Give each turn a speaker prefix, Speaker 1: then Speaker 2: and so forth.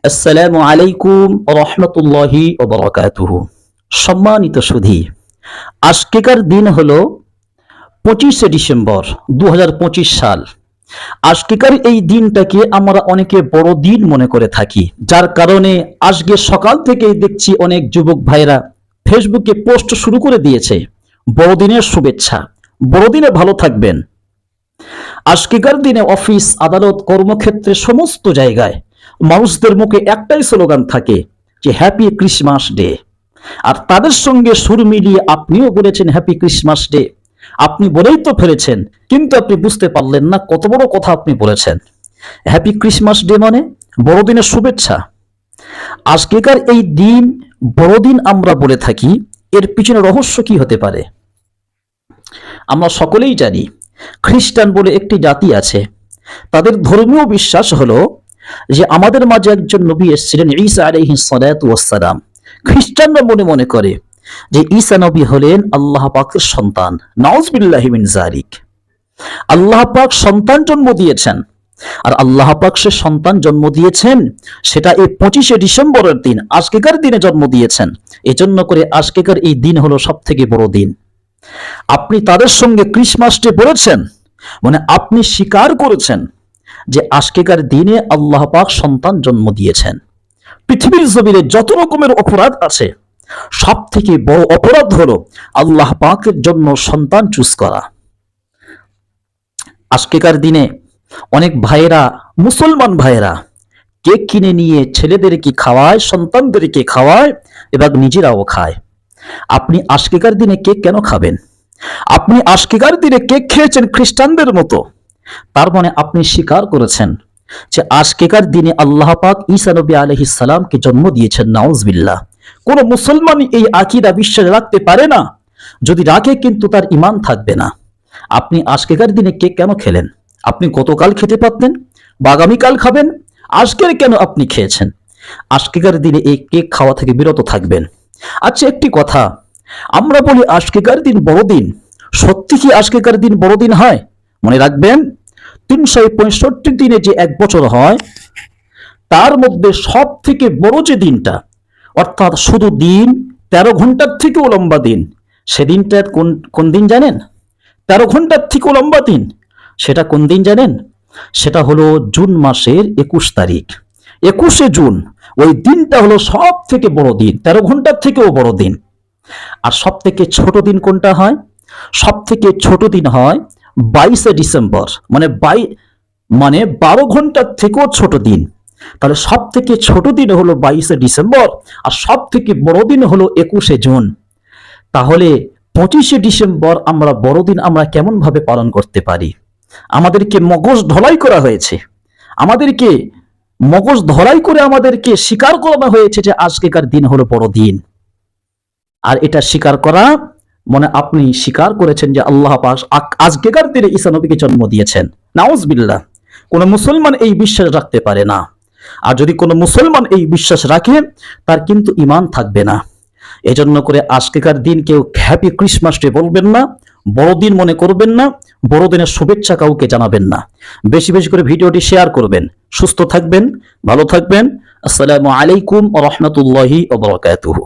Speaker 1: আসসালামু আলাইকুম রহমতুল্লাহি ওয়া বারাকাতুহু। সম্মানিত সুধী, আজকেকার দিন হলো 25শে ডিসেম্বর 2025 সাল। আজকেকার এই দিনটাকে আমরা অনেকে বড় দিন মনে করে থাকি, যার কারণে আজকে সকাল থেকেই দেখছি অনেক যুবক ভাইরা ফেসবুকে পোস্ট শুরু করে দিয়েছে, বড়দিনের শুভেচ্ছা, বড়দিনে ভালো থাকবেন। আজকেকার দিনে অফিস, আদালত, কর্মক্ষেত্রে সমস্ত জায়গায় মানুষদের মুখে একটাই স্লোগান থাকে যে হ্যাপি ক্রিসমাস ডে। আর তাদের সঙ্গে সুর মিলিয়ে আপনিও বলেছেন হ্যাপি ক্রিসমাস ডে। আপনি বলেই তো ফেলেছেন, কিন্তু আপনি বুঝতে পারলেন না কত বড় কথা আপনি বলেছেন। হ্যাপি ক্রিসমাস ডে মানে বড়দিনের শুভেচ্ছা। আজকেকার এই দিন বড়দিন আমরা বলে থাকি, এর পিছনে রহস্য কি হতে পারে? আমরা সকলেই জানি খ্রিস্টান বলে একটি জাতি আছে। তাদের ধর্মীয় বিশ্বাস হলো যে আমাদের মাঝে একজন নবী এসেছিলেন, ঈসা আলাইহিস সালাতু ওয়াস সালাম। খ্রিস্টানরা মনে মনে করে যে ঈসা নবী হলেন আল্লাহ পাকের সন্তান। নাউযুবিল্লাহি মিন যালিক। আল্লাহ পাক সন্তান জন্ম দিয়েছেন, আর আল্লাহ পাক সে সন্তান জন্ম দিয়েছেন সেটা এই 25শে ডিসেম্বরের দিন, আজকেকার দিনে জন্ম দিয়েছেন। এজন্য করে আজকেকার এই দিন হলো সবথেকে বড় দিন। আপনি তাদের সঙ্গে ক্রিসমাস ডে বলেছেন, মানে আপনি স্বীকার করেছেন যে আজকেকার দিনে আল্লাহ পাক সন্তান জন্ম দিয়েছেন। পৃথিবীর জমিনে যত রকমের অপরাধ আছে, সব থেকে বড় অপরাধ হলো আল্লাহ পাকের জন্য সন্তান চুজ করা। আজকেকার দিনে অনেক ভাইয়েরা, মুসলমান ভাইয়েরা কেক কিনে নিয়ে ছেলেদেরকে খাওয়ায়, সন্তানদেরকে খাওয়ায় এবং নিজেরাও খায়। আপনি আজকেকার দিনে কেক কেন খাবেন? আপনি আজকেকার দিনে কেক খেয়েছেন খ্রিস্টানদের মতো, তার মানে আপনি স্বীকার করেছেন যে আজকেকার দিনে আল্লাহ পাক ঈসা নবী আলাইহিস সালামকে জন্ম দিয়েছেন। নাউজুবিল্লাহ। কোন মুসলমান এই আকীদা বিশ্বাস রাখতে পারে না, যদি রাখে কিন্তু তার ঈমান থাকবে না। আপনি আজকেকার দিনে কেক কেন খেলেন? আপনি গতকাল খেতে পারতেন বা আগামীকাল খাবেন, আজকের কেন আপনি খেয়েছেন? আজকেকার দিনে এই কেক খাওয়া থেকে বিরত থাকবেন। আচ্ছা, একটি কথা, আমরা বলি আজকেকার দিন বড়দিন, সত্যি কি আজকেকার দিন বড়দিন হয়? মনে রাখবেন, 365 দিনে যে এক বছর হয়, তার মধ্যে সব থেকে বড় যে দিনটা, অর্থাৎ শুধু দিন 13 ঘন্টার থেকেও লম্বা দিন, সেদিনটা কোন দিন জানেন? 13 ঘন্টার থেকেও লম্বা দিন, সেটা কোন দিন জানেন? সেটা হলো জুন মাসের 21 তারিখ, 21শে জুন। ওই দিনটা হলো সব থেকে বড় দিন, 13 ঘন্টার থেকেও বড় দিন। আর সব থেকে ছোট দিন কোনটা হয়? সব থেকে ছোট দিন হয় 22শে ডিসেম্বর, মানে 12 ঘন্টার থেকেও ছোট দিন। তাহলে সব থেকে ছোট দিন হলো 22শে ডিসেম্বর, আর সব থেকে বড় দিন হলো 21শে জুন। তাহলে 25শে ডিসেম্বর আমরা বড়দিন আমরা কেমন ভাবে পালন করতে পারি? আমাদেরকে মগজ ধলাই করা হয়েছে, আমাদেরকে মগজ ধলাই করে আমাদেরকে স্বীকার করানো হয়েছে যে আজকেকার দিন হলো বড় দিন। আর এটা স্বীকার করা মানে আপনি স্বীকার করেছেন যে আল্লাহ পাক আজকেকার দিনে ঈসা নবীকে জন্ম দিয়েছেন। নাউজুবিল্লাহ। কোন মুসলমান এই বিশ্বাস রাখতে পারে না। আর যদি কোনো মুসলমান এই বিশ্বাস রাখে, তার কিন্তু ঈমান থাকবে না। এজন্য করে আজকেকার দিন কেউ হ্যাপি ক্রিসমাস ডে বলবেন না, বড়দিন মনে করবেন না, বড়দিনের শুভেচ্ছা কাউকে জানাবেন না। বেশি বেশি করে ভিডিওটি শেয়ার করবেন। সুস্থ থাকবেন, ভালো থাকবেন। আসসালামু আলাইকুম ওয়া রাহমাতুল্লাহি ওয়া বারাকাতুহু।